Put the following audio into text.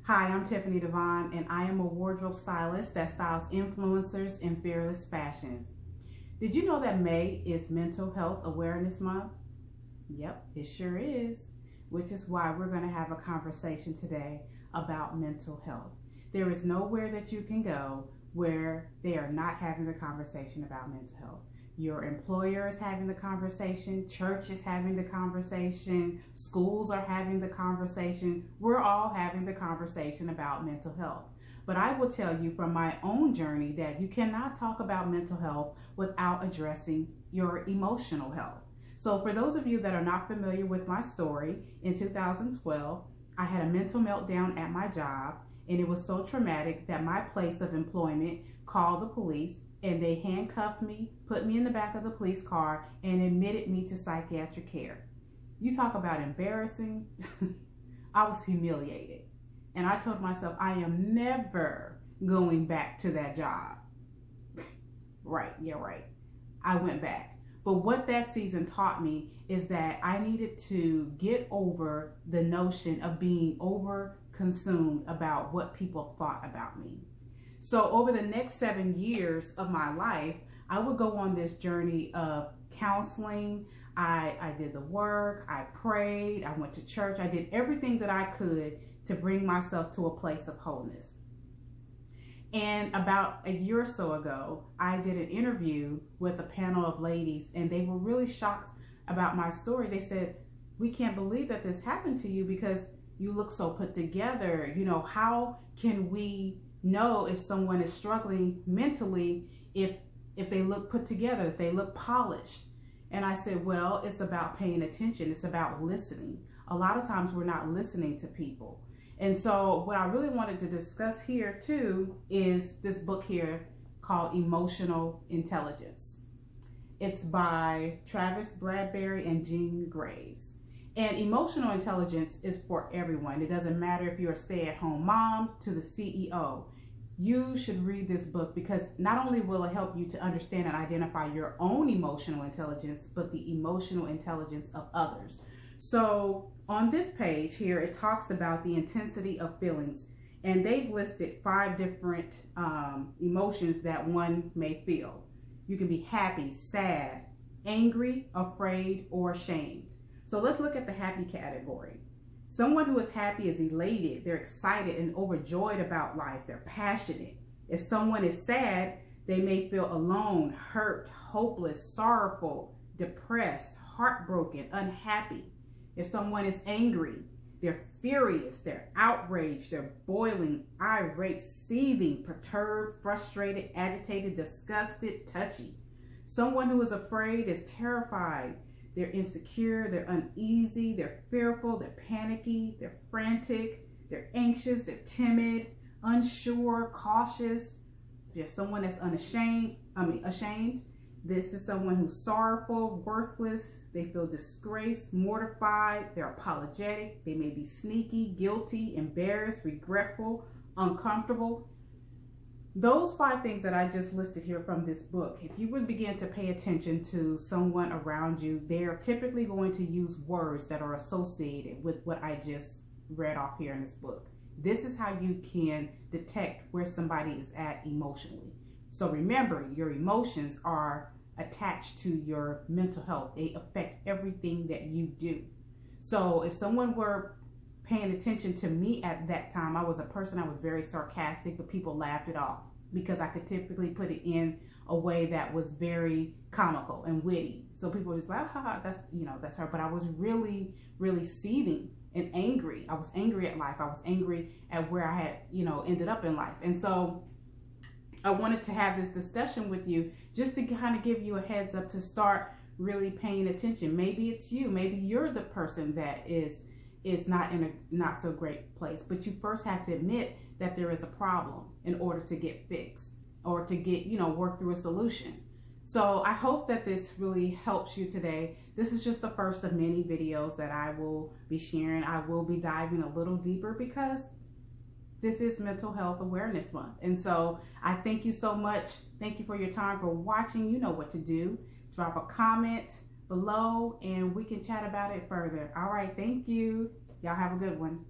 Hi, I'm Tiffany Devon, and I am a wardrobe stylist that styles influencers in fearless fashions. Did you know that May is Mental Health Awareness Month? Yep, it sure is, which is why we're going to have a conversation today about mental health. There is nowhere that you can go where they are not having the conversation about mental health. Your employer is having the conversation, church is having the conversation, schools are having the conversation. We're all having the conversation about mental health. But I will tell you from my own journey that you cannot talk about mental health without addressing your emotional health. So for those of you that are not familiar with my story, in 2012, I had a mental meltdown at my job, and it was so traumatic that my place of employment called the police, and they handcuffed me, put me in the back of the police car, and admitted me to psychiatric care. You talk about embarrassing. I was humiliated. And I told myself, I am never going back to that job. Right, yeah, right. I went back. But what that season taught me is that I needed to get over the notion of being over consumed about what people thought about me. So over the next 7 years of my life, I would go on this journey of counseling. I did the work, I prayed, I went to church, I did everything that I could to bring myself to a place of wholeness. And about a year or so ago, I did an interview with a panel of ladies, and they were really shocked about my story. They said, "We can't believe that this happened to you because you look so put together. You know, how can we know if someone is struggling mentally if they look put together, if they look polished?" And I said, well, it's about paying attention. It's about listening. A lot of times we're not listening to people. And so what I really wanted to discuss here too is this book here called Emotional Intelligence. It's by Travis Bradberry and Jean Graves. And emotional intelligence is for everyone. It doesn't matter if you're a stay-at-home mom to the CEO. You should read this book because not only will it help you to understand and identify your own emotional intelligence, but the emotional intelligence of others. So on this page here, it talks about the intensity of feelings, and they've listed 5 different emotions that one may feel. You can be happy, sad, angry, afraid, or ashamed. So let's look at the happy category. Someone who is happy is elated, they're excited and overjoyed about life, they're passionate. If someone is sad, they may feel alone, hurt, hopeless, sorrowful, depressed, heartbroken, unhappy. If someone is angry, they're furious, they're outraged, they're boiling, irate, seething, perturbed, frustrated, agitated, disgusted, touchy. Someone who is afraid is terrified. They're insecure, they're uneasy, they're fearful, they're panicky, they're frantic, they're anxious, they're timid, unsure, cautious. If you're someone that's ashamed, this is someone who's sorrowful, worthless, they feel disgraced, mortified, they're apologetic, they may be sneaky, guilty, embarrassed, regretful, uncomfortable. Those 5 things that I just listed here from this book, if you would begin to pay attention to someone around you, they're typically going to use words that are associated with what I just read off here in this book. This is how you can detect where somebody is at emotionally. So remember, your emotions are attached to your mental health. They affect everything that you do. So if someone were paying attention to me at that time, I was a person, I was very sarcastic, but people laughed it off because I could typically put it in a way that was very comical and witty. So people were just like, haha, that's her. But I was really, really seething and angry. I was angry at life. I was angry at where I had, ended up in life. And so I wanted to have this discussion with you just to kind of give you a heads up to start really paying attention. Maybe it's you. Maybe you're the person that is not in a not so great place, but you first have to admit that there is a problem in order to get fixed or to get, work through a solution. So I hope that this really helps you today. This is just the first of many videos that I will be sharing. I will be diving a little deeper because this is Mental Health Awareness Month. And so I thank you so much. Thank you for your time, for watching. You know what to do. Drop a comment below and we can chat about it further. All right, thank you. Y'all have a good one.